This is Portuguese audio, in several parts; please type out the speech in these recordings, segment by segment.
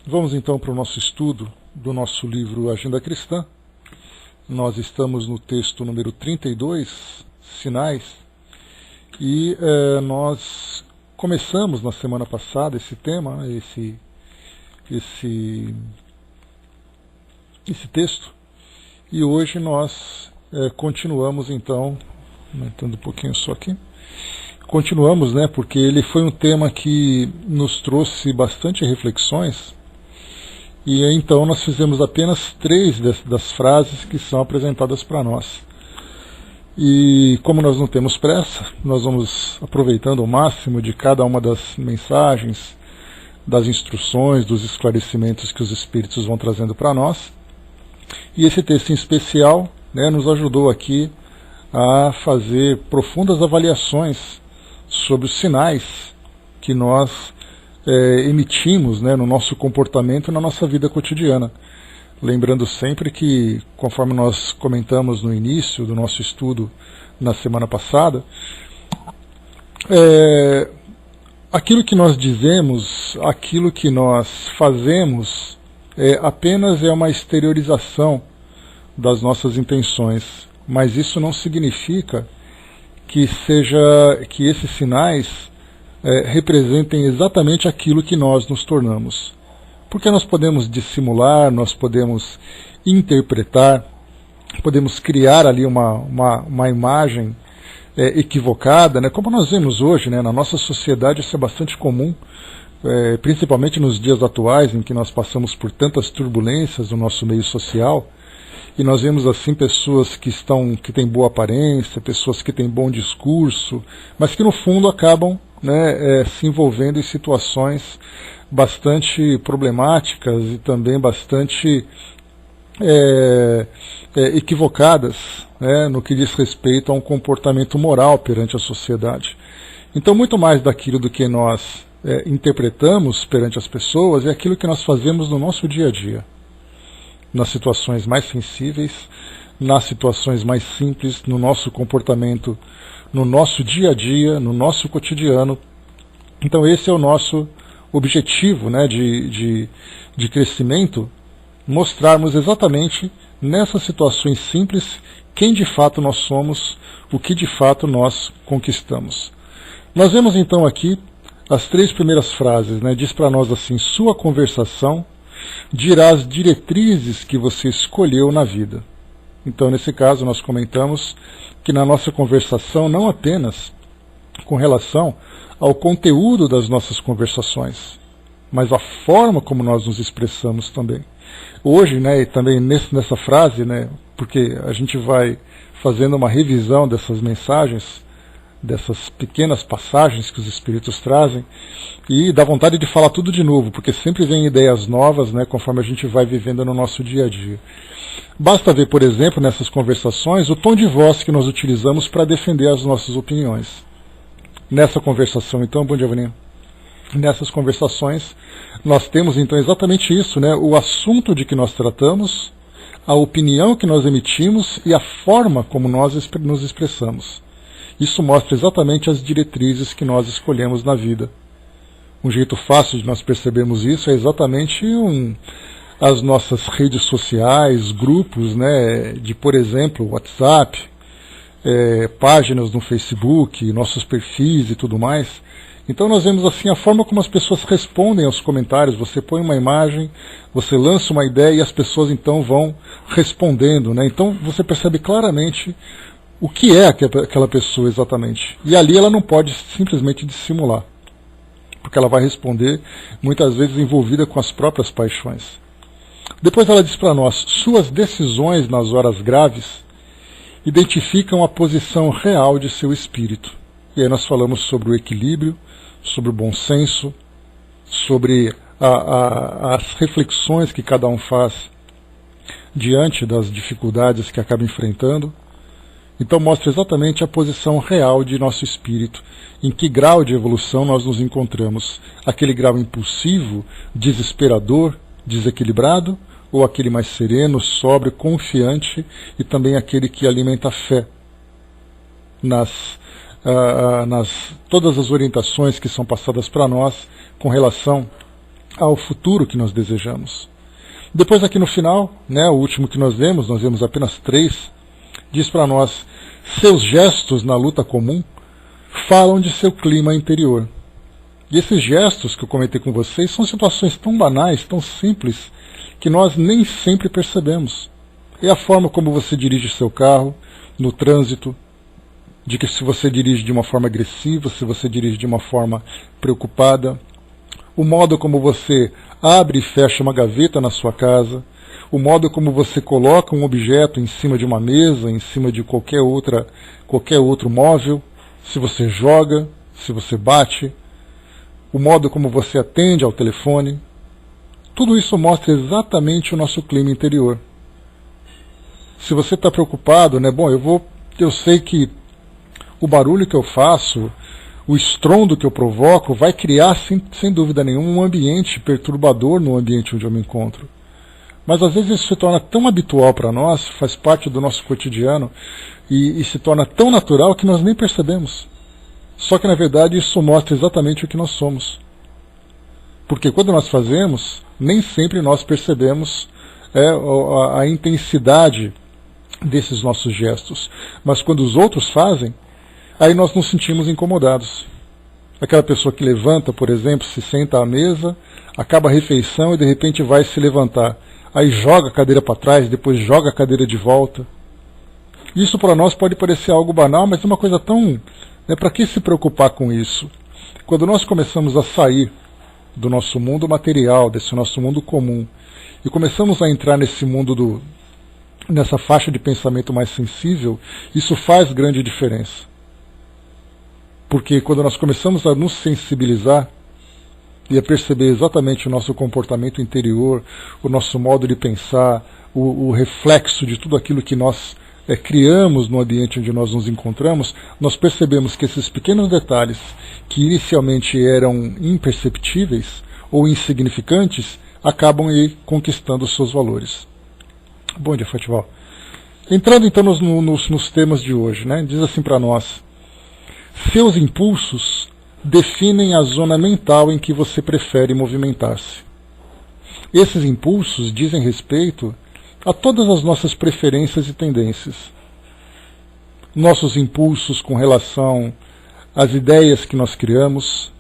Vamos então para o nosso estudo do nosso livro Agenda Cristã. Nós estamos no texto número 32, Sinais, e nós começamos na semana passada esse tema, esse texto, e hoje nós continuamos então, aumentando um pouquinho só aqui, continuamos, porque ele foi um tema que nos trouxe bastante reflexões. E então nós fizemos apenas 3 das frases que são apresentadas para nós. E como nós não temos pressa, nós vamos aproveitando o máximo de cada uma das mensagens, das instruções, dos esclarecimentos que os Espíritos vão trazendo para nós. E esse texto em especial nos ajudou aqui a fazer profundas avaliações sobre os sinais que nós emitimos no nosso comportamento e na nossa vida cotidiana. Lembrando sempre que, conforme nós comentamos no início do nosso estudo na semana passada, aquilo que nós dizemos, aquilo que nós fazemos, apenas é uma exteriorização das nossas intenções, mas isso não significa que esses sinais representem exatamente aquilo que nós nos tornamos. Porque nós podemos dissimular, nós podemos interpretar, podemos criar ali uma imagem equivocada, como nós vemos hoje, na nossa sociedade isso é bastante comum, principalmente nos dias atuais em que nós passamos por tantas turbulências no nosso meio social, e nós vemos assim pessoas que têm boa aparência, pessoas que têm bom discurso, mas que no fundo acabam se envolvendo em situações bastante problemáticas e também bastante equivocadas no que diz respeito a um comportamento moral perante a sociedade. Então, muito mais daquilo do que nós interpretamos perante as pessoas é aquilo que nós fazemos no nosso dia a dia, nas situações mais sensíveis, nas situações mais simples, no nosso comportamento, no nosso dia a dia, no nosso cotidiano. Então esse é o nosso objetivo de crescimento, mostrarmos exatamente nessas situações simples quem de fato nós somos, o que de fato nós conquistamos. Nós vemos então aqui as 3 primeiras frases, diz para nós assim: sua conversação dirá as diretrizes que você escolheu na vida. Então, nesse caso, nós comentamos que na nossa conversação, não apenas com relação ao conteúdo das nossas conversações, mas a forma como nós nos expressamos também. Hoje, também nessa frase, porque a gente vai fazendo uma revisão dessas mensagens, dessas pequenas passagens que os Espíritos trazem, e dá vontade de falar tudo de novo, porque sempre vem ideias novas, conforme a gente vai vivendo no nosso dia a dia. Basta ver, por exemplo, nessas conversações, o tom de voz que nós utilizamos para defender as nossas opiniões. Nessa conversação, então, bom dia, Vaninha. Nessas conversações, nós temos então exatamente isso, o assunto de que nós tratamos, a opinião que nós emitimos e a forma como nós nos expressamos. Isso mostra exatamente as diretrizes que nós escolhemos na vida. Um jeito fácil de nós percebermos isso é exatamente as nossas redes sociais, grupos, de, por exemplo, WhatsApp, páginas no Facebook, nossos perfis e tudo mais. Então nós vemos assim a forma como as pessoas respondem aos comentários. Você põe uma imagem, você lança uma ideia e as pessoas então vão respondendo. Então você percebe claramente o que é aquela pessoa exatamente. E ali ela não pode simplesmente dissimular, porque ela vai responder muitas vezes envolvida com as próprias paixões. Depois ela diz para nós: suas decisões nas horas graves identificam a posição real de seu espírito. E aí nós falamos sobre o equilíbrio, sobre o bom senso, sobre as reflexões que cada um faz diante das dificuldades que acaba enfrentando. Então mostra exatamente a posição real de nosso espírito, em que grau de evolução nós nos encontramos. Aquele grau impulsivo, desesperador, desequilibrado, ou aquele mais sereno, sóbrio, confiante, e também aquele que alimenta a fé nas todas as orientações que são passadas para nós com relação ao futuro que nós desejamos. Depois aqui no final, né, o último que nós vemos apenas 3, diz para nós: seus gestos na luta comum falam de seu clima interior. E esses gestos que eu comentei com vocês são situações tão banais, tão simples, que nós nem sempre percebemos. É a forma como você dirige seu carro no trânsito, de que se você dirige de uma forma agressiva, se você dirige de uma forma preocupada, o modo como você abre e fecha uma gaveta na sua casa, o modo como você coloca um objeto em cima de uma mesa, em cima de qualquer outro móvel, se você joga, se você bate, o modo como você atende ao telefone, tudo isso mostra exatamente o nosso clima interior. Se você está preocupado, né, bom, eu sei que o barulho que eu faço, o estrondo que eu provoco, vai criar, sem dúvida nenhuma, um ambiente perturbador no ambiente onde eu me encontro. Mas às vezes isso se torna tão habitual para nós, faz parte do nosso cotidiano, e se torna tão natural que nós nem percebemos. Só que na verdade isso mostra exatamente o que nós somos. Porque quando nós fazemos, nem sempre nós percebemos a intensidade desses nossos gestos. Mas quando os outros fazem, aí nós nos sentimos incomodados. Aquela pessoa que levanta, por exemplo, se senta à mesa, acaba a refeição e de repente vai se levantar. Aí joga a cadeira para trás, depois joga a cadeira de volta. Isso para nós pode parecer algo banal, mas é uma coisa tão... para que se preocupar com isso? Quando nós começamos a sair do nosso mundo material, desse nosso mundo comum, e começamos a entrar nesse mundo nessa faixa de pensamento mais sensível, isso faz grande diferença. Porque quando nós começamos a nos sensibilizar e a perceber exatamente o nosso comportamento interior, o nosso modo de pensar, o reflexo de tudo aquilo que nós criamos no ambiente onde nós nos encontramos, nós percebemos que esses pequenos detalhes, que inicialmente eram imperceptíveis ou insignificantes, acabam aí conquistando os seus valores. Bom dia, Fatival. Entrando então nos temas de hoje, né? Diz assim para nós: seus impulsos definem a zona mental em que você prefere movimentar-se. Esses impulsos dizem respeito a todas as nossas preferências e tendências. Nossos impulsos com relação às ideias que nós criamos,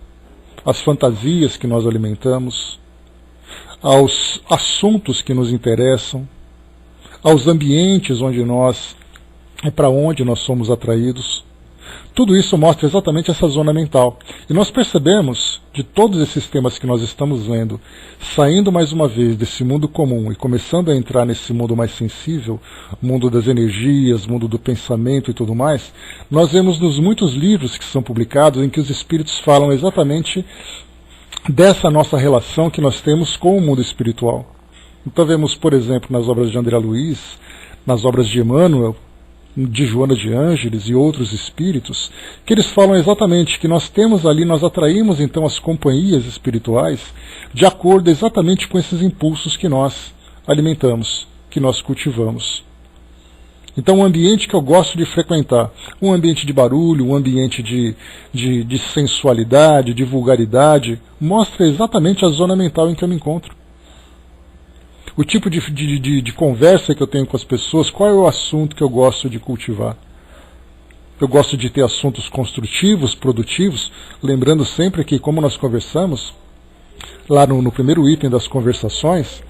às fantasias que nós alimentamos, aos assuntos que nos interessam, aos ambientes para onde nós somos atraídos. Tudo isso mostra exatamente essa zona mental. E nós percebemos, de todos esses temas que nós estamos vendo, saindo mais uma vez desse mundo comum e começando a entrar nesse mundo mais sensível, mundo das energias, mundo do pensamento e tudo mais, nós vemos nos muitos livros que são publicados em que os espíritos falam exatamente dessa nossa relação que nós temos com o mundo espiritual. Então vemos, por exemplo, nas obras de André Luiz, nas obras de Emmanuel, de Joana de Ângeles e outros espíritos, que eles falam exatamente que nós temos ali, nós atraímos então as companhias espirituais de acordo exatamente com esses impulsos que nós alimentamos, que nós cultivamos. Então, um ambiente que eu gosto de frequentar, um ambiente de barulho, um ambiente de sensualidade, de vulgaridade, mostra exatamente a zona mental em que eu me encontro. O tipo de conversa que eu tenho com as pessoas, qual é o assunto que eu gosto de cultivar. Eu gosto de ter assuntos construtivos, produtivos, lembrando sempre que, como nós conversamos, lá no primeiro item das conversações,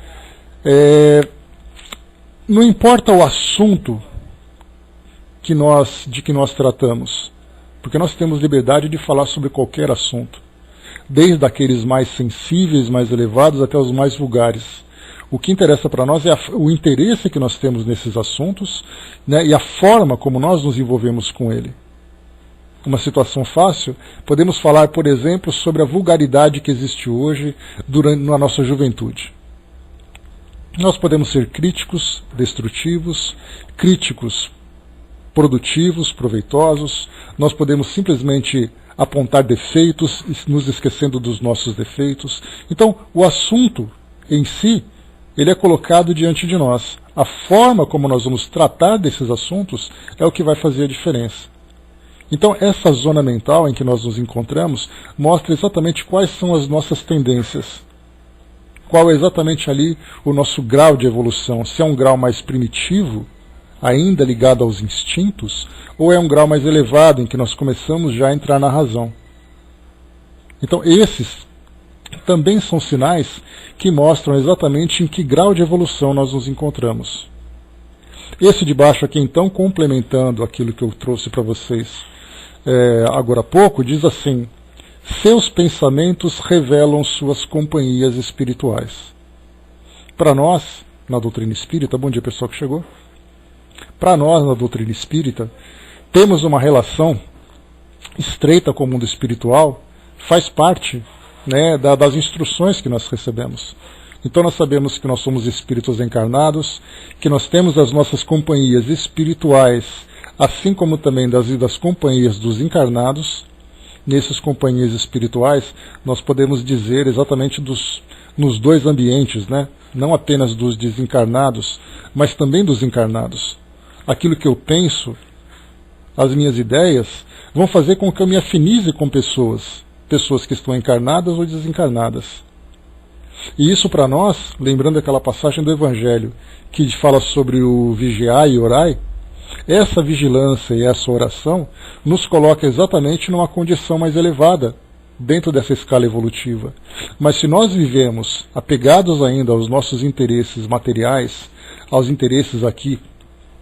não importa o assunto de que nós tratamos, porque nós temos liberdade de falar sobre qualquer assunto, desde aqueles mais sensíveis, mais elevados, até os mais vulgares. O que interessa para nós é o interesse que nós temos nesses assuntos, né, e a forma como nós nos envolvemos com ele. Uma situação fácil, podemos falar, por exemplo, sobre a vulgaridade que existe hoje na nossa juventude. Nós podemos ser críticos, destrutivos, críticos, produtivos, proveitosos. Nós podemos simplesmente apontar defeitos, nos esquecendo dos nossos defeitos. Então, o assunto em si, ele é colocado diante de nós. A forma como nós vamos tratar desses assuntos é o que vai fazer a diferença. Então, essa zona mental em que nós nos encontramos mostra exatamente quais são as nossas tendências. qual é exatamente ali o nosso grau de evolução, se é um grau mais primitivo, ainda ligado aos instintos, ou é um grau mais elevado, em que nós começamos já a entrar na razão. Então esses também são sinais que mostram exatamente em que grau de evolução nós nos encontramos. Esse de baixo aqui, então, complementando aquilo que eu trouxe para vocês agora há pouco, diz assim: seus pensamentos revelam suas companhias espirituais. Para nós, na doutrina espírita, bom dia pessoal que chegou, para nós, na doutrina espírita, temos uma relação estreita com o mundo espiritual, faz parte, né, das instruções que nós recebemos. Então nós sabemos que nós somos espíritos encarnados, que nós temos as nossas companhias espirituais, assim como também das companhias dos encarnados. Nessas companhias espirituais, nós podemos dizer exatamente nos dois ambientes, né? Não apenas dos desencarnados, mas também dos encarnados. Aquilo que eu penso, as minhas ideias, vão fazer com que eu me afinize com pessoas que estão encarnadas ou desencarnadas. E isso para nós, lembrando aquela passagem do Evangelho que fala sobre o vigiai e orai, essa vigilância e essa oração nos coloca exatamente numa condição mais elevada dentro dessa escala evolutiva. Mas se nós vivemos apegados ainda aos nossos interesses materiais, aos interesses aqui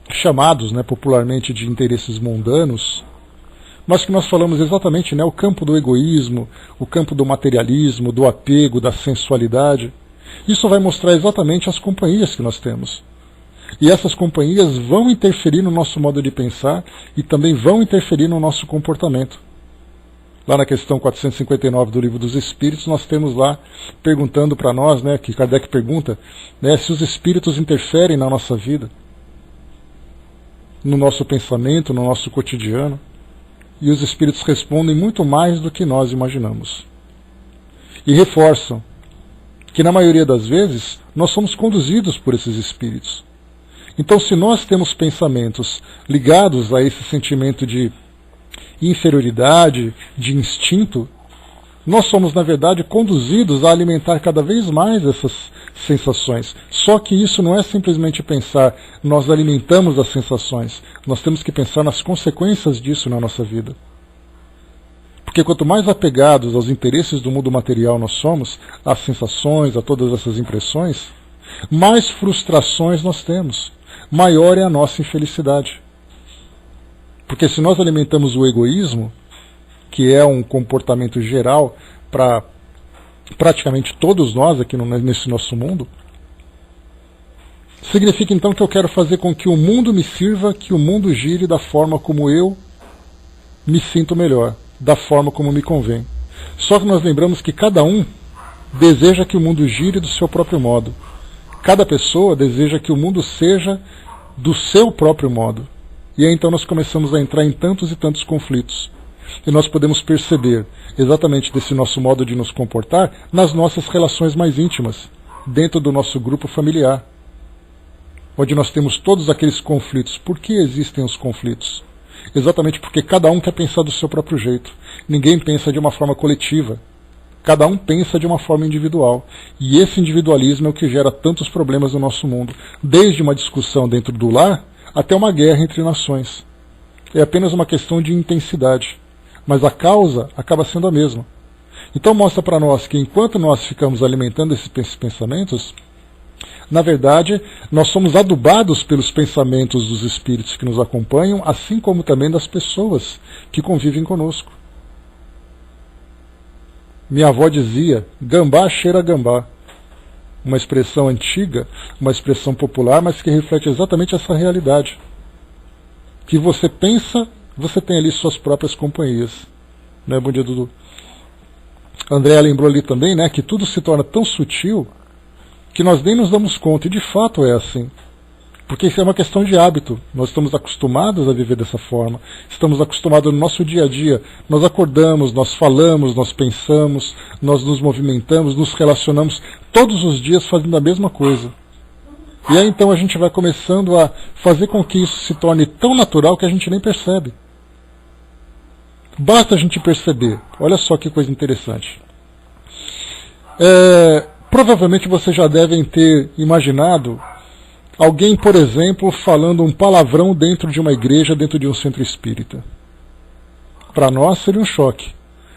chamados, né, popularmente de interesses mundanos, mas que nós falamos exatamente, né, o campo do egoísmo, o campo do materialismo, do apego, da sensualidade, isso vai mostrar exatamente as companhias que nós temos. E essas companhias vão interferir no nosso modo de pensar e também vão interferir no nosso comportamento. Lá na questão 459 do Livro dos Espíritos, nós temos lá perguntando para nós, né, que Kardec pergunta, né, se os espíritos interferem na nossa vida, no nosso pensamento, no nosso cotidiano. E os espíritos respondem muito mais do que nós imaginamos. E reforçam que na maioria das vezes nós somos conduzidos por esses espíritos. Então, se nós temos pensamentos ligados a esse sentimento de inferioridade, de instinto, nós somos, na verdade, conduzidos a alimentar cada vez mais essas sensações. Só que isso não é simplesmente pensar, nós alimentamos as sensações. Nós temos que pensar nas consequências disso na nossa vida. Porque quanto mais apegados aos interesses do mundo material nós somos, às sensações, a todas essas impressões, mais frustrações nós temos, maior é a nossa infelicidade. Porque se nós alimentamos o egoísmo, que é um comportamento geral para praticamente todos nós aqui nesse nosso mundo, significa então que eu quero fazer com que o mundo me sirva, que o mundo gire da forma como eu me sinto melhor, da forma como me convém. Só que nós lembramos que cada um deseja que o mundo gire do seu próprio modo. Cada pessoa deseja que o mundo seja do seu próprio modo. E aí então nós começamos a entrar em tantos e tantos conflitos. E nós podemos perceber exatamente desse nosso modo de nos comportar nas nossas relações mais íntimas, dentro do nosso grupo familiar, onde nós temos todos aqueles conflitos. Por que existem os conflitos? Exatamente porque cada um quer pensar do seu próprio jeito. Ninguém pensa de uma forma coletiva. Cada um pensa de uma forma individual. E esse individualismo é o que gera tantos problemas no nosso mundo, desde uma discussão dentro do lar até uma guerra entre nações. É apenas uma questão de intensidade, mas a causa acaba sendo a mesma. Então mostra para nós que enquanto nós ficamos alimentando esses pensamentos, na verdade, nós somos adubados pelos pensamentos dos espíritos que nos acompanham, assim como também das pessoas que convivem conosco. Minha avó dizia, gambá cheira a gambá. Uma expressão antiga, uma expressão popular, mas que reflete exatamente essa realidade. Que você pensa, você tem ali suas próprias companhias. Né? Bom dia, Dudu. André lembrou ali também, né, que tudo se torna tão sutil que nós nem nos damos conta, e de fato é assim. Porque isso é uma questão de hábito. Nós estamos acostumados a viver dessa forma. Estamos acostumados no nosso dia a dia. Nós acordamos, nós falamos, nós pensamos, nós nos movimentamos, nos relacionamos todos os dias fazendo a mesma coisa. E aí então a gente vai começando a fazer com que isso se torne tão natural que a gente nem percebe. Basta a gente perceber. Olha só que coisa interessante. Provavelmente vocês já devem ter imaginado alguém, por exemplo, falando um palavrão dentro de uma igreja, dentro de um centro espírita. Para nós seria um choque.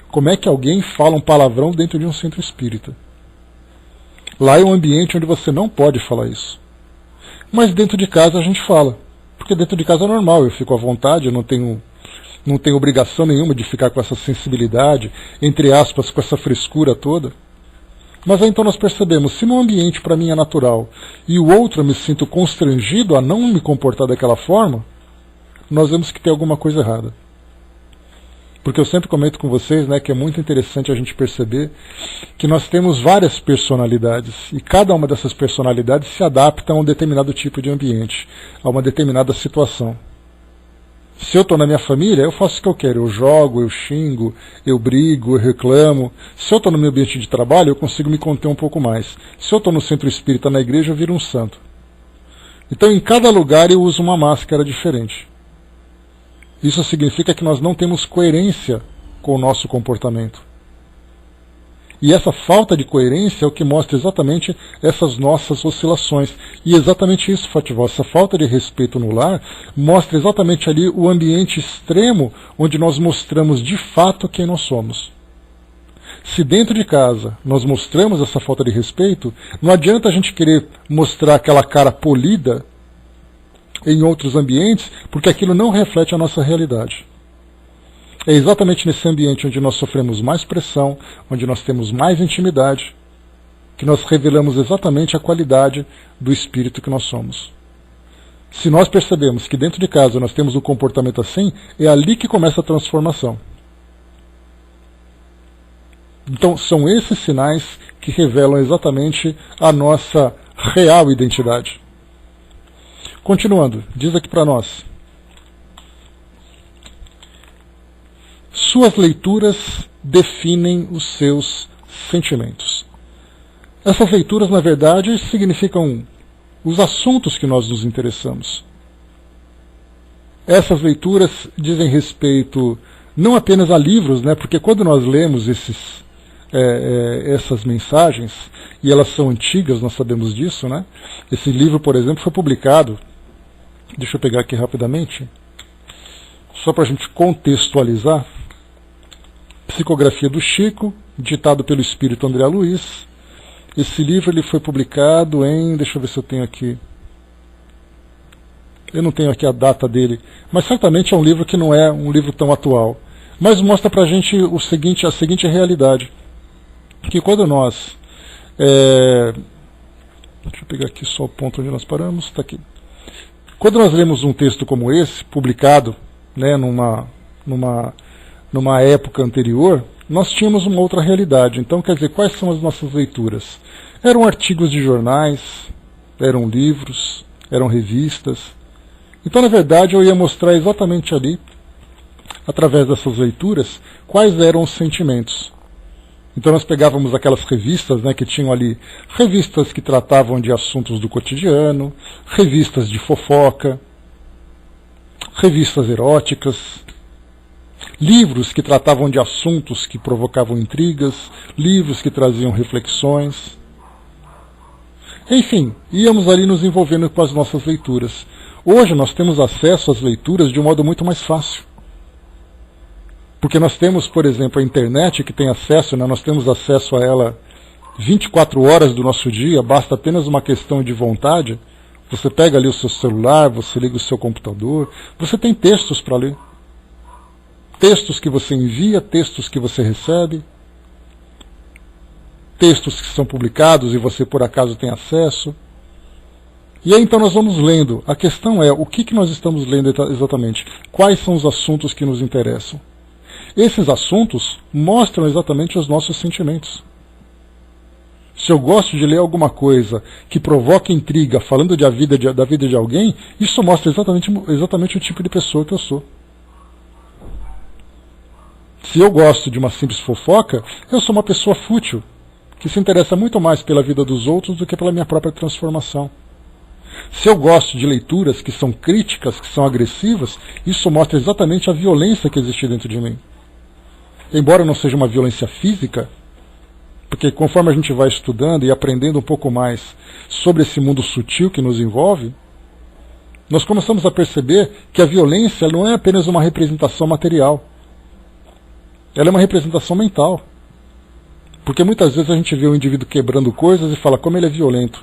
Como é que alguém fala um palavrão dentro de um centro espírita? Lá é um ambiente onde você não pode falar isso. Mas dentro de casa a gente fala. Porque dentro de casa é normal, eu fico à vontade, eu não tenho obrigação nenhuma de ficar com essa sensibilidade, entre aspas, com essa frescura toda. Mas aí então nós percebemos, se no ambiente para mim é natural e o outro eu me sinto constrangido a não me comportar daquela forma, nós vemos que tem alguma coisa errada. Porque eu sempre comento com vocês, né, que é muito interessante a gente perceber que nós temos várias personalidades e cada uma dessas personalidades se adapta a um determinado tipo de ambiente, a uma determinada situação. Se eu estou na minha família, eu faço o que eu quero. Eu jogo, eu xingo, eu brigo, eu reclamo. Se eu estou no meu ambiente de trabalho, eu consigo me conter um pouco mais. Se eu estou no centro espírita, na igreja, eu viro um santo. Então, em cada lugar, eu uso uma máscara diferente. Isso significa que nós não temos coerência com o nosso comportamento. E essa falta de coerência é o que mostra exatamente essas nossas oscilações. E exatamente isso, Fatival, essa falta de respeito no lar mostra exatamente ali o ambiente extremo onde nós mostramos de fato quem nós somos. Se dentro de casa nós mostramos essa falta de respeito, não adianta a gente querer mostrar aquela cara polida em outros ambientes, porque aquilo não reflete a nossa realidade. É exatamente nesse ambiente onde nós sofremos mais pressão, onde nós temos mais intimidade, que nós revelamos exatamente a qualidade do espírito que nós somos. Se nós percebemos que dentro de casa nós temos um comportamento assim, é ali que começa a transformação. Então são esses sinais que revelam exatamente a nossa real identidade. Continuando, diz aqui para nós. Suas leituras definem os seus sentimentos. Essas leituras, na verdade, significam os assuntos que nós nos interessamos. Essas leituras dizem respeito não apenas a livros, né, porque quando nós lemos essas mensagens, e elas são antigas, nós sabemos disso, né? Esse livro, por exemplo, foi publicado, deixa eu pegar aqui rapidamente, só para a gente contextualizar. Psicografia do Chico, ditado pelo espírito André Luiz. Esse livro ele foi publicado em... Deixa eu ver se eu tenho aqui... Eu não tenho aqui a data dele, mas certamente é um livro que não é um livro tão atual. Mas mostra pra gente a seguinte realidade. Que quando nós... Deixa eu pegar aqui só o ponto onde nós paramos. Está aqui. Quando nós lemos um texto como esse, publicado, né, numa época anterior, nós tínhamos uma outra realidade. Então, quer dizer, quais são as nossas leituras? Eram artigos de jornais, eram livros, eram revistas. Então, na verdade, eu ia mostrar exatamente ali, através dessas leituras, quais eram os sentimentos. Então, nós pegávamos aquelas revistas, né, que tinham ali revistas que tratavam de assuntos do cotidiano, revistas de fofoca, revistas eróticas, livros que tratavam de assuntos que provocavam intrigas, livros que traziam reflexões. Enfim, íamos ali nos envolvendo com as nossas leituras. Hoje nós temos acesso às leituras de um modo muito mais fácil. Porque nós temos, por exemplo, a internet que tem acesso, né, nós temos acesso a ela 24 horas do nosso dia, basta apenas uma questão de vontade. Você pega ali o seu celular, você liga o seu computador, você tem textos para ler. Textos que você envia, textos que você recebe, textos que são publicados e você por acaso tem acesso. E aí então nós vamos lendo. A questão é, o que nós estamos lendo exatamente? Quais são os assuntos que nos interessam? Esses assuntos mostram exatamente os nossos sentimentos. Se eu gosto de ler alguma coisa que provoca intriga, falando da vida de alguém, isso mostra exatamente o tipo de pessoa que eu sou. Se eu gosto de uma simples fofoca, eu sou uma pessoa fútil, que se interessa muito mais pela vida dos outros do que pela minha própria transformação. Se eu gosto de leituras que são críticas, que são agressivas, isso mostra exatamente a violência que existe dentro de mim. Embora não seja uma violência física, Porque conforme a gente vai estudando e aprendendo um pouco mais sobre esse mundo sutil que nos envolve, nós começamos a perceber que a violência não é apenas uma representação material. Ela é uma representação mental. Porque muitas vezes a gente vê o indivíduo quebrando coisas e fala como ele é violento.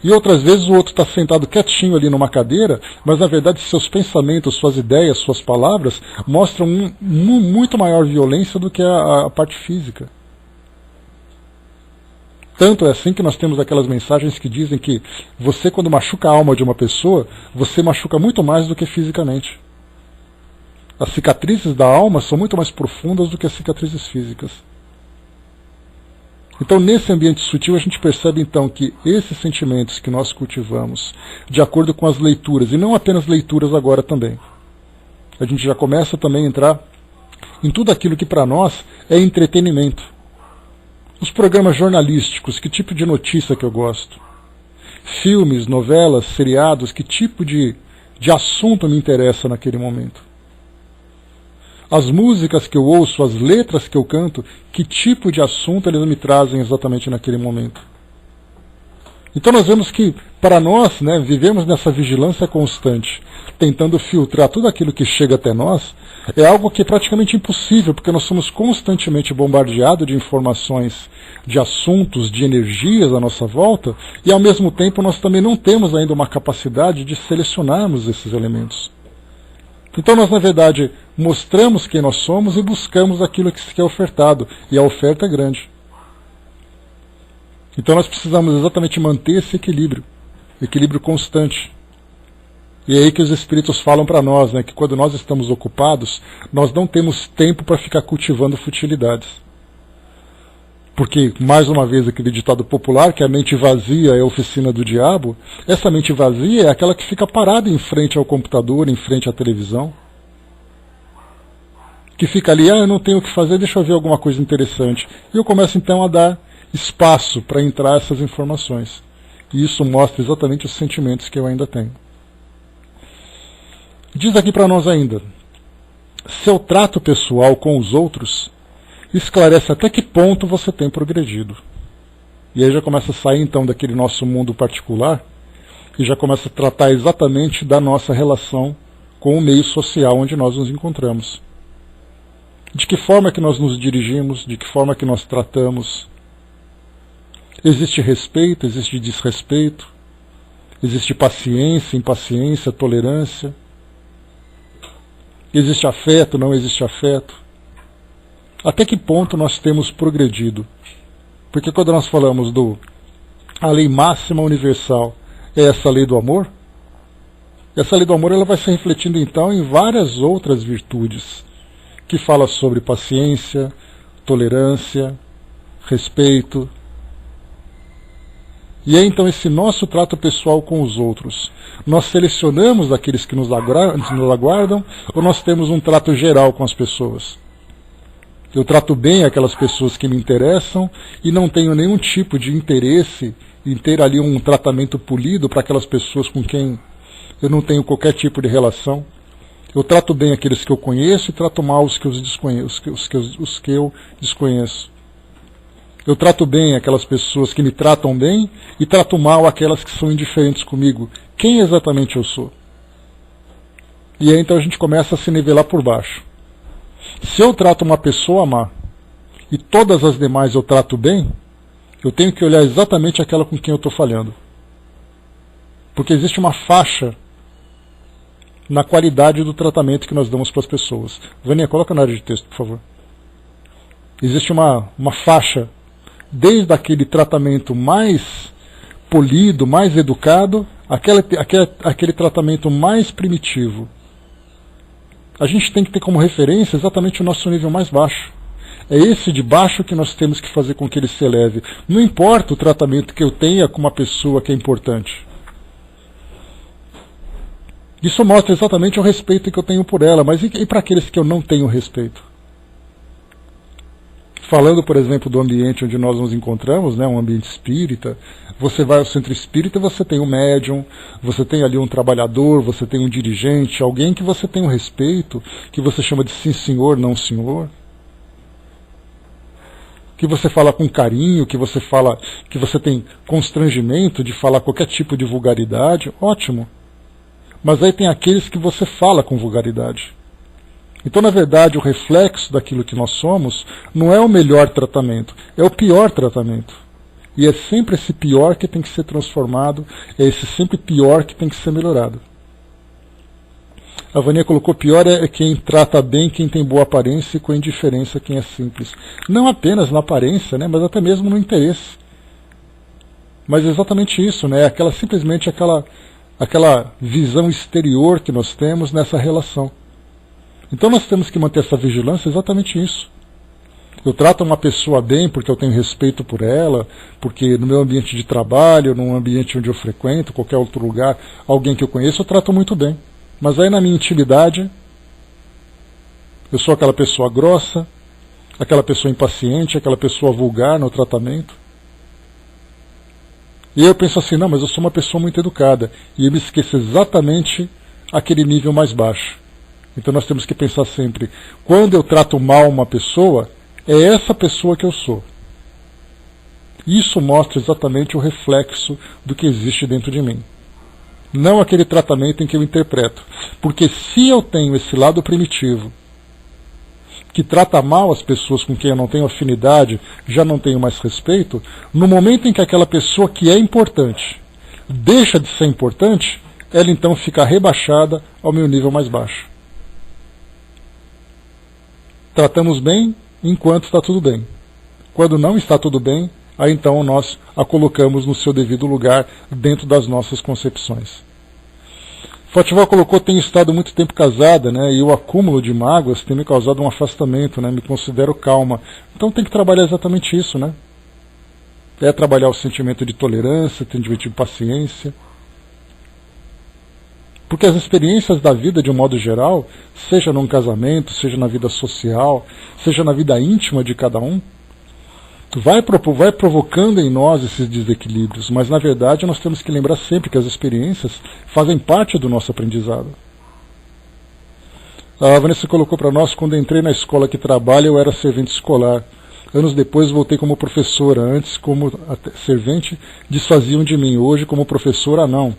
E outras vezes o outro está sentado quietinho ali numa cadeira, mas na verdade seus pensamentos, suas ideias, suas palavras mostram muito maior violência do que a parte física. Tanto é assim que nós temos aquelas mensagens que dizem que você, quando machuca a alma de uma pessoa, você machuca muito mais do que fisicamente. As cicatrizes da alma são muito mais profundas do que as cicatrizes físicas. Então, nesse ambiente sutil, a gente percebe então que esses sentimentos que nós cultivamos, de acordo com as leituras, e não apenas leituras agora também, a gente já começa também a entrar em tudo aquilo que para nós é entretenimento. Os programas jornalísticos, que tipo de notícia que eu gosto? Filmes, novelas, seriados, que tipo de assunto me interessa naquele momento? As músicas que eu ouço, as letras que eu canto, que tipo de assunto eles me trazem exatamente naquele momento? Então nós vemos que, para nós, vivemos nessa vigilância constante, tentando filtrar tudo aquilo que chega até nós, é algo que é praticamente impossível, porque nós somos constantemente bombardeados de informações, de assuntos, de energias à nossa volta, e ao mesmo tempo nós também não temos ainda uma capacidade de selecionarmos esses elementos. Então nós, na verdade, mostramos quem nós somos e buscamos aquilo que é ofertado, e a oferta é grande. Então nós precisamos exatamente manter esse equilíbrio constante. E é aí que os espíritos falam para nós, que quando nós estamos ocupados, nós não temos tempo para ficar cultivando futilidades. Porque, mais uma vez, aquele ditado popular, que a mente vazia é a oficina do diabo, essa mente vazia é aquela que fica parada em frente ao computador, em frente à televisão, que fica ali, eu não tenho o que fazer, deixa eu ver alguma coisa interessante. E eu começo então a dar espaço para entrar essas informações. E isso mostra exatamente os sentimentos que eu ainda tenho. Diz aqui para nós ainda, seu trato pessoal com os outros esclarece até que ponto você tem progredido. E aí já começa a sair então daquele nosso mundo particular e já começa a tratar exatamente da nossa relação com o meio social onde nós nos encontramos. De que forma que nós nos dirigimos, de que forma que nós tratamos. Existe respeito, existe desrespeito, existe paciência, impaciência, tolerância, existe afeto, não existe afeto. Até que ponto nós temos progredido? Porque quando nós falamos a lei máxima universal é essa lei do amor, essa lei do amor ela vai se refletindo então em várias outras virtudes, que fala sobre paciência, tolerância, respeito. E é então esse nosso trato pessoal com os outros. Nós selecionamos aqueles que nos aguardam ou nós temos um trato geral com as pessoas? Eu trato bem aquelas pessoas que me interessam e não tenho nenhum tipo de interesse em ter ali um tratamento polido para aquelas pessoas com quem eu não tenho qualquer tipo de relação. Eu trato bem aqueles que eu conheço e trato mal os que eu desconheço. Eu trato bem aquelas pessoas que me tratam bem e trato mal aquelas que são indiferentes comigo. Quem exatamente eu sou? E aí então a gente começa a se nivelar por baixo. Se eu trato uma pessoa má e todas as demais eu trato bem, eu tenho que olhar exatamente aquela com quem eu estou falhando. Porque existe uma faixa na qualidade do tratamento que nós damos para as pessoas. Vânia, coloca na área de texto, por favor. Existe uma faixa, desde aquele tratamento mais polido, mais educado, aquele tratamento mais primitivo. A gente tem que ter como referência exatamente o nosso nível mais baixo. É esse de baixo que nós temos que fazer com que ele se eleve. Não importa o tratamento que eu tenha com uma pessoa que é importante. Isso mostra exatamente o respeito que eu tenho por ela, mas e para aqueles que eu não tenho respeito? Falando, por exemplo, do ambiente onde nós nos encontramos, um ambiente espírita, você vai ao centro espírita e você tem um médium, você tem ali um trabalhador, você tem um dirigente, alguém que você tem um respeito, que você chama de sim senhor, não senhor. que você fala com carinho, que você fala, que você tem constrangimento de falar qualquer tipo de vulgaridade, ótimo. Mas aí tem aqueles que você fala com vulgaridade. Então, na verdade, o reflexo daquilo que nós somos não é o melhor tratamento, é o pior tratamento. E é sempre esse pior que tem que ser transformado, é esse sempre pior que tem que ser melhorado. A Vânia colocou: pior é quem trata bem quem tem boa aparência e com indiferença quem é simples. Não apenas na aparência, né, mas até mesmo no interesse. Mas é exatamente isso, né, simplesmente aquela visão exterior que nós temos nessa relação. Então nós temos que manter essa vigilância, exatamente isso. Eu trato uma pessoa bem porque eu tenho respeito por ela, porque no meu ambiente de trabalho, num ambiente onde eu frequento, qualquer outro lugar, alguém que eu conheço, eu trato muito bem. Mas aí na minha intimidade, eu sou aquela pessoa grossa, aquela pessoa impaciente, aquela pessoa vulgar no tratamento. E eu penso assim, não, mas eu sou uma pessoa muito educada. E eu me esqueço exatamente aquele nível mais baixo. Então nós temos que pensar sempre, quando eu trato mal uma pessoa, é essa pessoa que eu sou. Isso mostra exatamente o reflexo do que existe dentro de mim. Não aquele tratamento em que eu interpreto. Porque se eu tenho esse lado primitivo, que trata mal as pessoas com quem eu não tenho afinidade, já não tenho mais respeito, no momento em que aquela pessoa que é importante deixa de ser importante, ela então fica rebaixada ao meu nível mais baixo. Tratamos bem enquanto está tudo bem. Quando não está tudo bem, aí então nós a colocamos no seu devido lugar dentro das nossas concepções. Fátima colocou: tenho estado muito tempo casada, né, e o acúmulo de mágoas tem me causado um afastamento, né, me considero calma. Então tem que trabalhar exatamente isso, né? É trabalhar o sentimento de tolerância, sentimento de paciência. Porque as experiências da vida, de um modo geral, seja num casamento, seja na vida social, seja na vida íntima de cada um, vai provocando em nós esses desequilíbrios, mas na verdade nós temos que lembrar sempre que as experiências fazem parte do nosso aprendizado. A Vanessa colocou para nós: quando entrei na escola que trabalho, eu era servente escolar. Anos depois voltei como professora. Antes, como servente, desfaziam de mim. Hoje, como professora, não.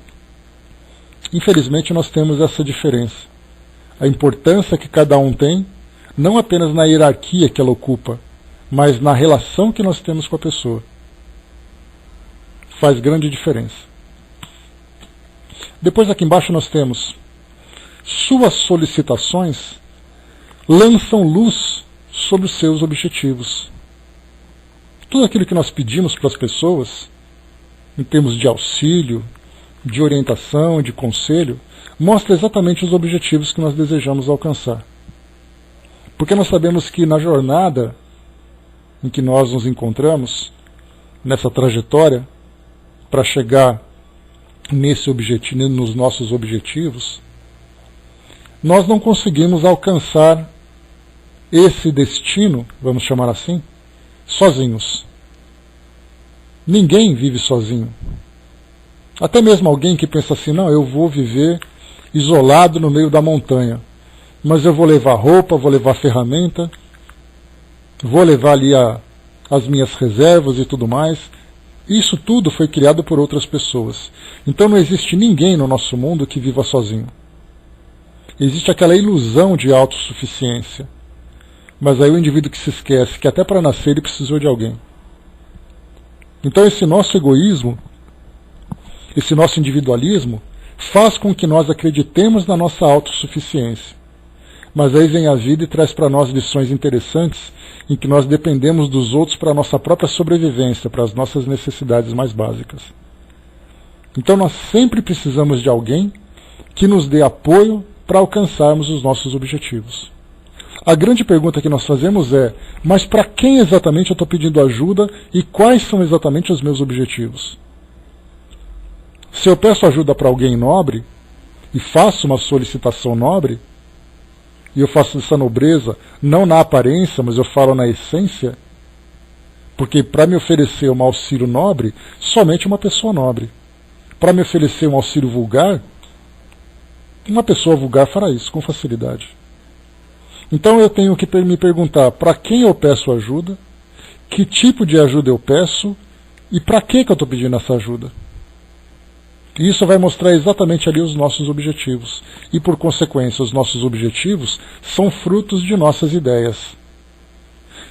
Infelizmente nós temos essa diferença. A importância que cada um tem, não apenas na hierarquia que ela ocupa, mas na relação que nós temos com a pessoa. Faz grande diferença. Depois aqui embaixo nós temos: suas solicitações lançam luz sobre os seus objetivos. Tudo aquilo que nós pedimos para as pessoas, em termos de auxílio, de orientação, de conselho, mostra exatamente os objetivos que nós desejamos alcançar. Porque nós sabemos que na jornada em que nós nos encontramos, nessa trajetória, para chegar nesse objetivo, nos nossos objetivos, nós não conseguimos alcançar esse destino, vamos chamar assim, sozinhos. Ninguém vive sozinho. Até mesmo alguém que pensa assim: não, eu vou viver isolado no meio da montanha, mas eu vou levar roupa, vou levar ferramenta, vou levar ali as minhas reservas e tudo mais. Isso tudo foi criado por outras pessoas. Então não existe ninguém no nosso mundo que viva sozinho. Existe aquela ilusão de autossuficiência. Mas aí o indivíduo que se esquece que até para nascer ele precisou de alguém. Então esse nosso egoísmo, esse nosso individualismo, faz com que nós acreditemos na nossa autossuficiência. Mas aí vem a vida e traz para nós lições interessantes, em que nós dependemos dos outros para a nossa própria sobrevivência, para as nossas necessidades mais básicas. Então nós sempre precisamos de alguém que nos dê apoio para alcançarmos os nossos objetivos. A grande pergunta que nós fazemos é: mas para quem exatamente eu estou pedindo ajuda e quais são exatamente os meus objetivos? Se eu peço ajuda para alguém nobre e faço uma solicitação nobre, e eu faço essa nobreza não na aparência, mas eu falo na essência, porque para me oferecer um auxílio nobre, somente uma pessoa nobre. Para me oferecer um auxílio vulgar, uma pessoa vulgar fará isso com facilidade. Então eu tenho que me perguntar: para quem eu peço ajuda, que tipo de ajuda eu peço e para que eu estou pedindo essa ajuda. E isso vai mostrar exatamente ali os nossos objetivos. E por consequência, os nossos objetivos são frutos de nossas ideias.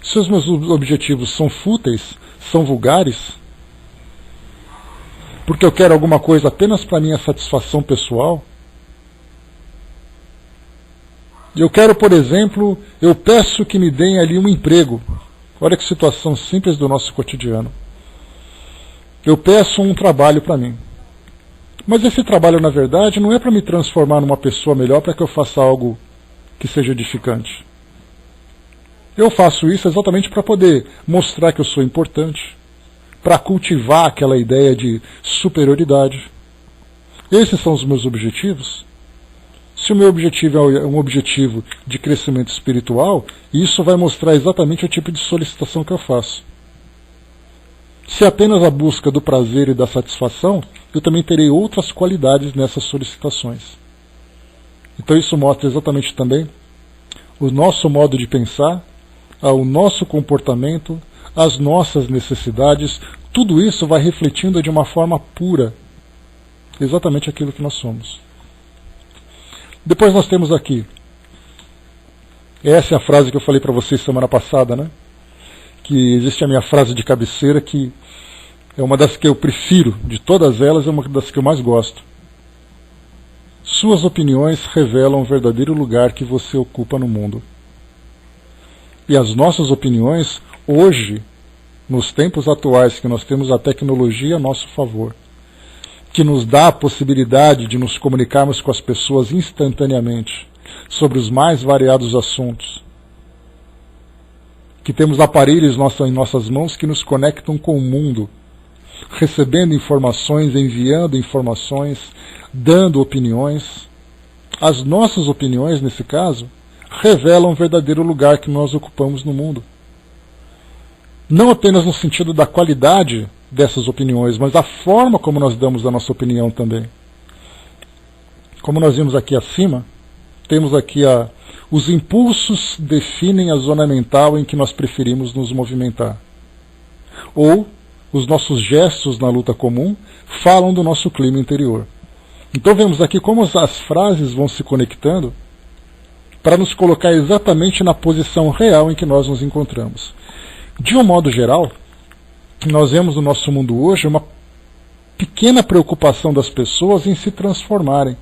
Se os meus objetivos são fúteis, são vulgares, porque eu quero alguma coisa apenas para minha satisfação pessoal, eu quero, por exemplo, eu peço que me deem ali um emprego. Olha que situação simples do nosso cotidiano. Eu peço um trabalho para mim. Mas esse trabalho, na verdade, não é para me transformar numa pessoa melhor para que eu faça algo que seja edificante. Eu faço isso exatamente para poder mostrar que eu sou importante, para cultivar aquela ideia de superioridade. Esses são os meus objetivos. Se o meu objetivo é um objetivo de crescimento espiritual, isso vai mostrar exatamente o tipo de solicitação que eu faço. Se é apenas a busca do prazer e da satisfação, eu também terei outras qualidades nessas solicitações. Então isso mostra exatamente também o nosso modo de pensar, o nosso comportamento, as nossas necessidades, tudo isso vai refletindo de uma forma pura exatamente aquilo que nós somos. Depois nós temos aqui, essa é a frase que eu falei para vocês semana passada, né? Que existe a minha frase de cabeceira, que é uma das que eu prefiro, de todas elas, é uma das que eu mais gosto. Suas opiniões revelam o verdadeiro lugar que você ocupa no mundo. E as nossas opiniões, hoje, nos tempos atuais, que nós temos a tecnologia a nosso favor, que nos dá a possibilidade de nos comunicarmos com as pessoas instantaneamente, sobre os mais variados assuntos, que temos aparelhos em nossas mãos que nos conectam com o mundo, recebendo informações, enviando informações, dando opiniões. As nossas opiniões, nesse caso, revelam o verdadeiro lugar que nós ocupamos no mundo. Não apenas no sentido da qualidade dessas opiniões, mas a forma como nós damos a nossa opinião também. Como nós vimos aqui acima, temos aqui os impulsos definem a zona mental em que nós preferimos nos movimentar. Ou os nossos gestos na luta comum falam do nosso clima interior. Então vemos aqui como as frases vão se conectando para nos colocar exatamente na posição real em que nós nos encontramos. De um modo geral, nós vemos no nosso mundo hoje uma pequena preocupação das pessoas em se transformarem.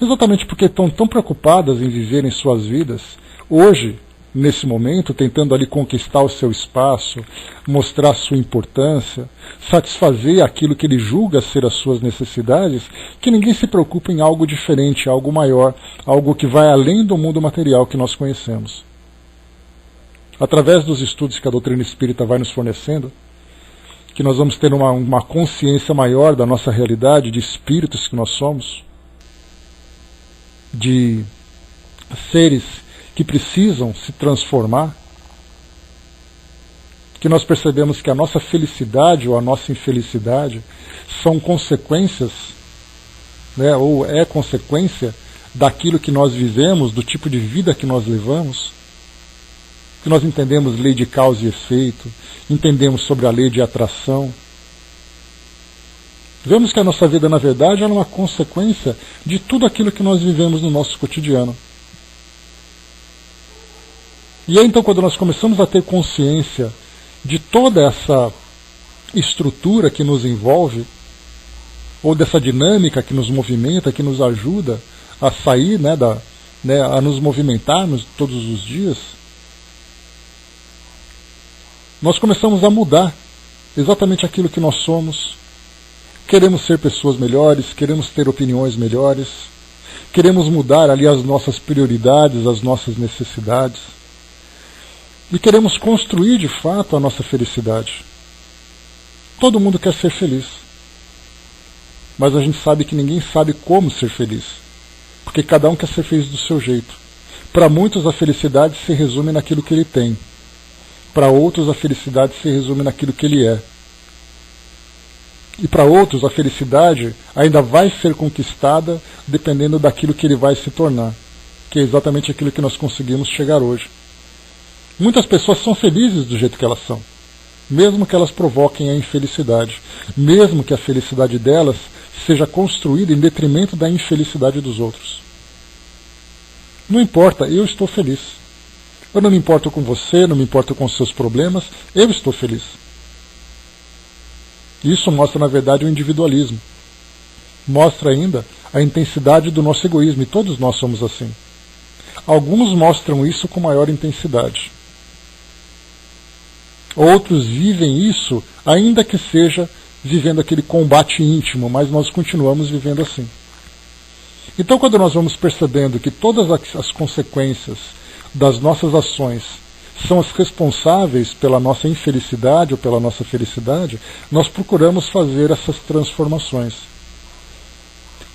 Exatamente porque estão tão preocupadas em viverem suas vidas, hoje, nesse momento, tentando ali conquistar o seu espaço, mostrar sua importância, satisfazer aquilo que ele julga ser as suas necessidades, que ninguém se preocupa em algo diferente, algo maior, algo que vai além do mundo material que nós conhecemos. Através dos estudos que a doutrina espírita vai nos fornecendo, que nós vamos ter uma consciência maior da nossa realidade, de espíritos que nós somos, de seres que precisam se transformar, que nós percebemos que a nossa felicidade ou a nossa infelicidade são consequências, né, ou é consequência daquilo que nós vivemos, do tipo de vida que nós levamos, que nós entendemos lei de causa e efeito, entendemos sobre a lei de atração. Vemos que a nossa vida, na verdade, é uma consequência de tudo aquilo que nós vivemos no nosso cotidiano. E aí, então, quando nós começamos a ter consciência de toda essa estrutura que nos envolve, ou dessa dinâmica que nos movimenta, que nos ajuda a sair, a nos movimentarmos todos os dias, nós começamos a mudar exatamente aquilo que nós somos. Queremos ser pessoas melhores, queremos ter opiniões melhores, queremos mudar ali as nossas prioridades, as nossas necessidades. E queremos construir de fato a nossa felicidade. Todo mundo quer ser feliz. Mas a gente sabe que ninguém sabe como ser feliz. Porque cada um quer ser feliz do seu jeito. Para muitos a felicidade se resume naquilo que ele tem. Para outros a felicidade se resume naquilo que ele é. E para outros a felicidade ainda vai ser conquistada dependendo daquilo que ele vai se tornar. Que é exatamente aquilo que nós conseguimos chegar hoje. Muitas pessoas são felizes do jeito que elas são. mesmo que elas provoquem a infelicidade, mesmo que a felicidade delas seja construída em detrimento da infelicidade dos outros. Não importa, eu estou feliz. Eu não me importo com você, não me importo com os seus problemas, eu estou feliz. Isso mostra, na verdade, o individualismo. Mostra ainda a intensidade do nosso egoísmo, e todos nós somos assim. Alguns mostram isso com maior intensidade. Outros vivem isso, ainda que seja vivendo aquele combate íntimo, mas nós continuamos vivendo assim. Então, quando nós vamos percebendo que todas as consequências das nossas ações são as responsáveis pela nossa infelicidade ou pela nossa felicidade, nós procuramos fazer essas transformações.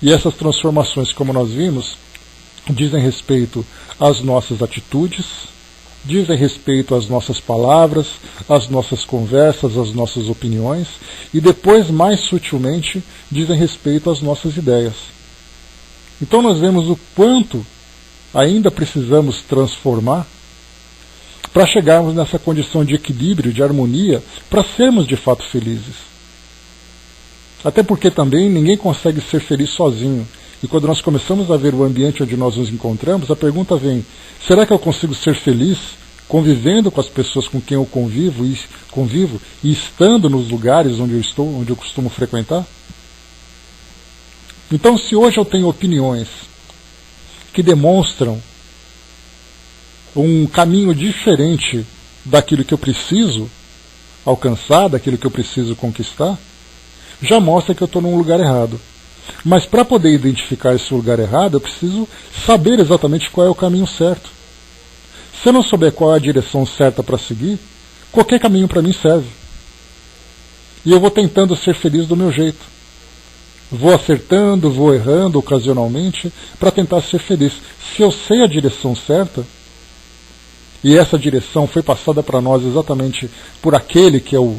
E essas transformações, como nós vimos, dizem respeito às nossas atitudes, dizem respeito às nossas palavras, às nossas conversas, às nossas opiniões, e depois, mais sutilmente, dizem respeito às nossas ideias. Então nós vemos o quanto ainda precisamos transformar para chegarmos nessa condição de equilíbrio, de harmonia, para sermos de fato felizes. Até porque também ninguém consegue ser feliz sozinho. E quando nós começamos a ver o ambiente onde nós nos encontramos, a pergunta vem: será que eu consigo ser feliz convivendo com as pessoas com quem eu convivo e estando nos lugares onde eu costumo frequentar? Então, se hoje eu tenho opiniões que demonstram um caminho diferente daquilo que eu preciso alcançar, daquilo que eu preciso conquistar, já mostra que eu estou num lugar errado. Mas para poder identificar esse lugar errado, eu preciso saber exatamente qual é o caminho certo. Se eu não souber qual é a direção certa para seguir, qualquer caminho para mim serve. E eu vou tentando ser feliz do meu jeito. Vou acertando, vou errando ocasionalmente para tentar ser feliz. Se eu sei a direção certa, e essa direção foi passada para nós exatamente por aquele que é o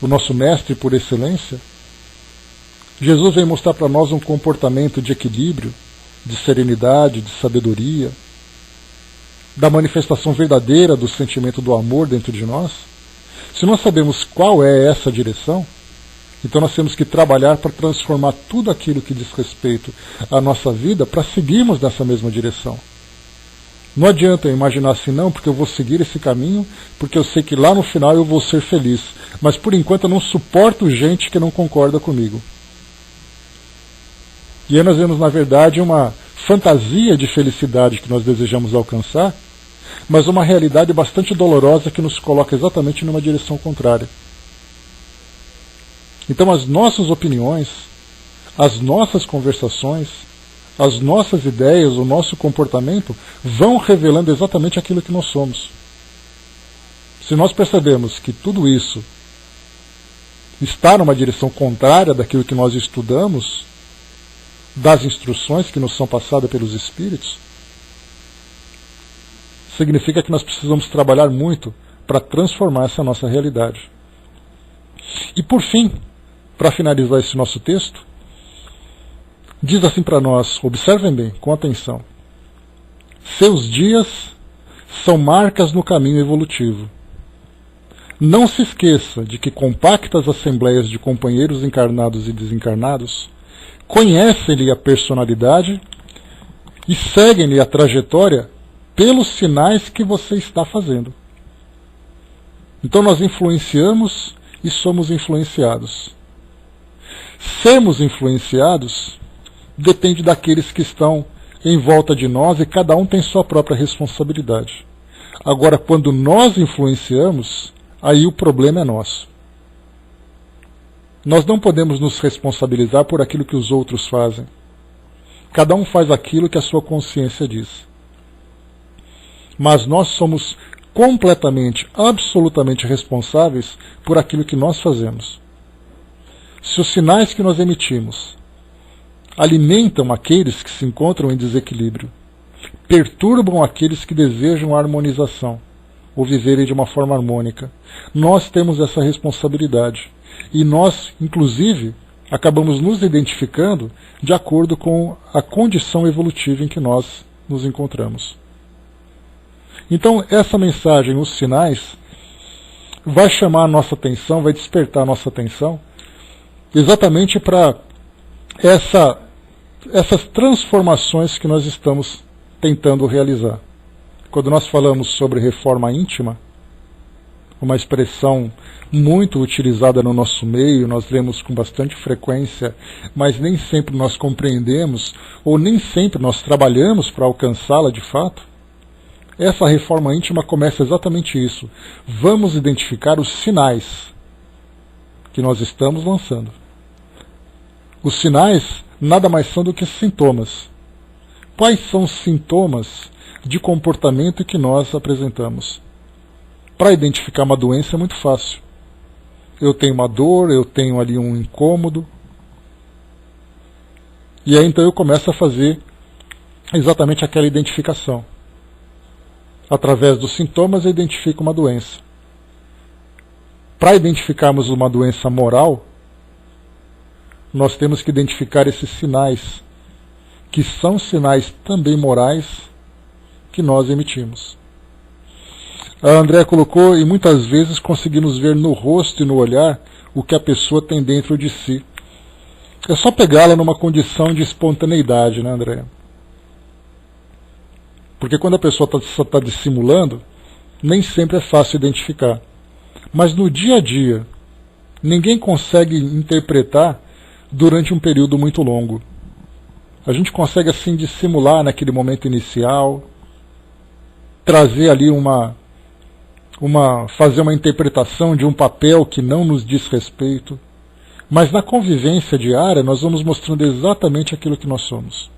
nosso mestre por excelência, Jesus vem mostrar para nós um comportamento de equilíbrio, de serenidade, de sabedoria, da manifestação verdadeira do sentimento do amor dentro de nós. Se nós sabemos qual é essa direção, então nós temos que trabalhar para transformar tudo aquilo que diz respeito à nossa vida para seguirmos nessa mesma direção. Não adianta eu imaginar assim, não, porque eu vou seguir esse caminho, porque eu sei que lá no final eu vou ser feliz. Mas por enquanto eu não suporto gente que não concorda comigo. E aí nós vemos, na verdade, uma fantasia de felicidade que nós desejamos alcançar, mas uma realidade bastante dolorosa que nos coloca exatamente numa direção contrária. Então as nossas opiniões, as nossas conversações, as nossas ideias, o nosso comportamento vão revelando exatamente aquilo que nós somos. Se nós percebemos que tudo isso está numa direção contrária daquilo que nós estudamos, das instruções que nos são passadas pelos Espíritos, significa que nós precisamos trabalhar muito para transformar essa nossa realidade. E por fim, para finalizar esse nosso texto, diz assim para nós, observem bem, com atenção: seus dias são marcas no caminho evolutivo. Não se esqueça de que compactas assembleias de companheiros encarnados e desencarnados conhecem-lhe a personalidade e seguem-lhe a trajetória pelos sinais que você está fazendo. Então nós influenciamos e somos influenciados. Sermos influenciados depende daqueles que estão em volta de nós e cada um tem sua própria responsabilidade. Agora, quando nós influenciamos, aí o problema é nosso. Nós não podemos nos responsabilizar por aquilo que os outros fazem. Cada um faz aquilo que a sua consciência diz. Mas nós somos completamente, absolutamente responsáveis por aquilo que nós fazemos. Se os sinais que nós emitimos alimentam aqueles que se encontram em desequilíbrio, perturbam aqueles que desejam a harmonização, ou viverem de uma forma harmônica, nós temos essa responsabilidade. E nós, inclusive, acabamos nos identificando de acordo com a condição evolutiva em que nós nos encontramos. Então, essa mensagem, os sinais, vai chamar a nossa atenção, vai despertar a nossa atenção, exatamente para essas transformações que nós estamos tentando realizar. Quando nós falamos sobre reforma íntima, uma expressão muito utilizada no nosso meio, nós lemos com bastante frequência, mas nem sempre nós compreendemos, ou nem sempre nós trabalhamos para alcançá-la de fato. Essa reforma íntima começa exatamente isso. Vamos identificar os sinais que nós estamos lançando. Os sinais nada mais são do que sintomas. Quais são os sintomas de comportamento que nós apresentamos? Para identificar uma doença é muito fácil. Eu tenho uma dor, eu tenho ali um incômodo. E aí então eu começo a fazer exatamente aquela identificação. Através dos sintomas eu identifico uma doença. Para identificarmos uma doença moral, nós temos que identificar esses sinais, que são sinais também morais que nós emitimos. A André colocou, e muitas vezes conseguimos ver no rosto e no olhar o que a pessoa tem dentro de si. É só pegá-la numa condição de espontaneidade, né, André? Porque quando a pessoa só está dissimulando, nem sempre é fácil identificar. Mas no dia a dia, ninguém consegue interpretar durante um período muito longo. A gente consegue assim dissimular naquele momento inicial, trazer ali fazer uma interpretação de um papel que não nos diz respeito, mas na convivência diária nós vamos mostrando exatamente aquilo que nós somos.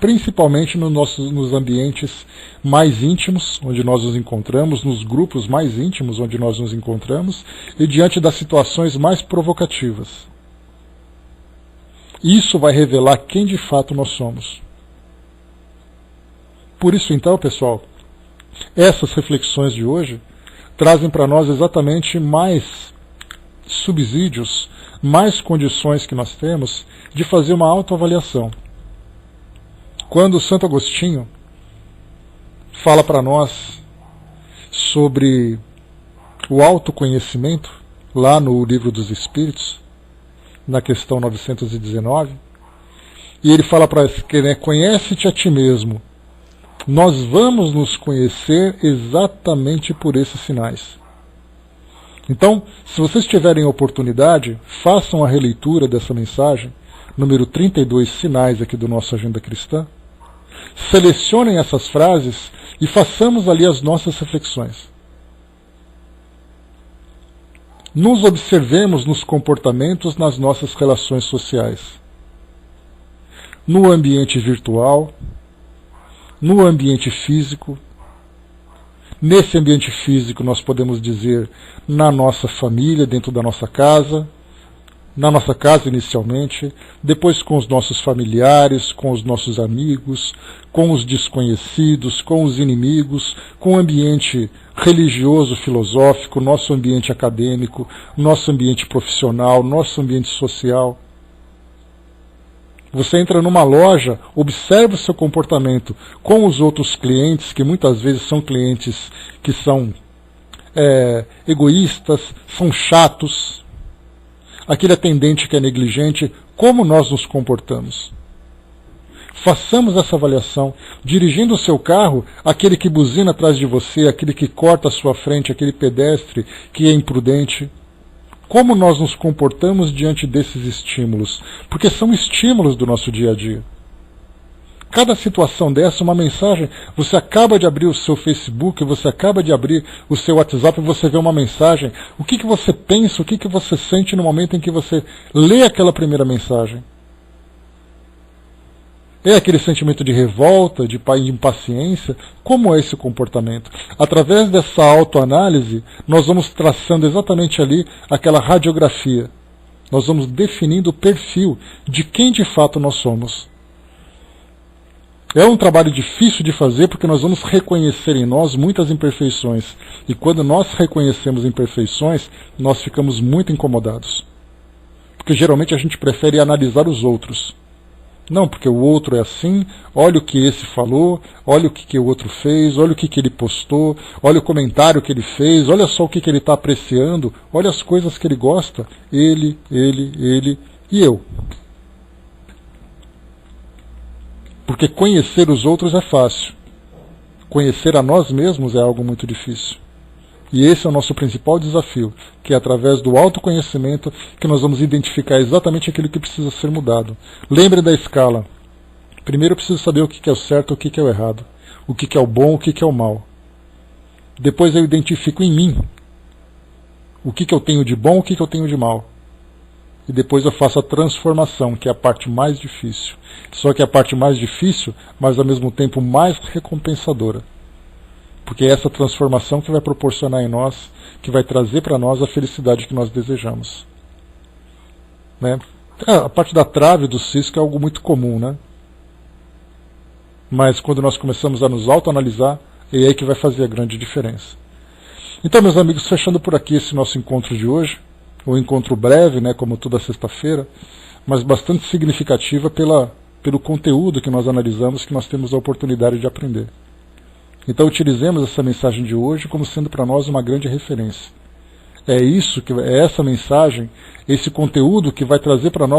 Principalmente nos ambientes mais íntimos, onde nós nos encontramos, nos grupos mais íntimos onde nós nos encontramos, e diante das situações mais provocativas. Isso vai revelar quem de fato nós somos. Por isso então, pessoal, essas reflexões de hoje trazem para nós exatamente mais subsídios, mais condições que nós temos de fazer uma autoavaliação. Quando Santo Agostinho fala para nós sobre o autoconhecimento, lá no Livro dos Espíritos, na questão 919, e ele fala para nós que, né, conhece-te a ti mesmo. Nós vamos nos conhecer exatamente por esses sinais. Então, se vocês tiverem oportunidade, façam a releitura dessa mensagem, número 32, Sinais aqui do nosso Agenda Cristã. Selecionem essas frases e façamos ali as nossas reflexões. Nos observemos nos comportamentos nas nossas relações sociais. No ambiente virtual, no ambiente físico. Nesse ambiente físico nós podemos dizer na nossa família, dentro da nossa casa, na nossa casa inicialmente, depois com os nossos familiares, com os nossos amigos, com os desconhecidos, com os inimigos, com o ambiente religioso, filosófico, nosso ambiente acadêmico, nosso ambiente profissional, nosso ambiente social. Você entra numa loja, observa o seu comportamento com os outros clientes, que muitas vezes são clientes que são egoístas, são chatos, aquele atendente que é negligente, como nós nos comportamos. Façamos essa avaliação, dirigindo o seu carro, aquele que buzina atrás de você, aquele que corta a sua frente, aquele pedestre que é imprudente. Como nós nos comportamos diante desses estímulos? Porque são estímulos do nosso dia a dia. Cada situação dessa, uma mensagem, você acaba de abrir o seu Facebook, você acaba de abrir o seu WhatsApp e você vê uma mensagem. O que você pensa, o que você sente no momento em que você lê aquela primeira mensagem? É aquele sentimento de revolta, de impaciência? Como é esse comportamento? Através dessa autoanálise, nós vamos traçando exatamente ali aquela radiografia. Nós vamos definindo o perfil de quem de fato nós somos. É um trabalho difícil de fazer porque nós vamos reconhecer em nós muitas imperfeições. E quando nós reconhecemos imperfeições, nós ficamos muito incomodados. Porque geralmente a gente prefere analisar os outros. Não, porque o outro é assim, olha o que esse falou, olha o que o outro fez, olha o que ele postou, olha o comentário que ele fez, olha só o que ele está apreciando, olha as coisas que ele gosta, ele e eu. Porque conhecer os outros é fácil. Conhecer a nós mesmos é algo muito difícil. E esse é o nosso principal desafio, que é através do autoconhecimento que nós vamos identificar exatamente aquilo que precisa ser mudado. Lembre da escala. Primeiro eu preciso saber o que é o certo e o que é o errado. O que é o bom, o que é o mal. Depois eu identifico em mim o que eu tenho de bom, o que eu tenho de mal. E depois eu faço a transformação, que é a parte mais difícil. Só que é a parte mais difícil, mas ao mesmo tempo mais recompensadora. Porque é essa transformação que vai proporcionar em nós, que vai trazer para nós a felicidade que nós desejamos. Né? A parte da trave, do cisco, é algo muito comum, né? Mas quando nós começamos a nos autoanalisar, é aí que vai fazer a grande diferença. Então, meus amigos, fechando por aqui esse nosso encontro de hoje, um encontro breve, né, como toda sexta-feira, mas bastante significativa pelo conteúdo que nós analisamos, que nós temos a oportunidade de aprender. Então utilizemos essa mensagem de hoje como sendo para nós uma grande referência. É essa mensagem, esse conteúdo que vai trazer para nós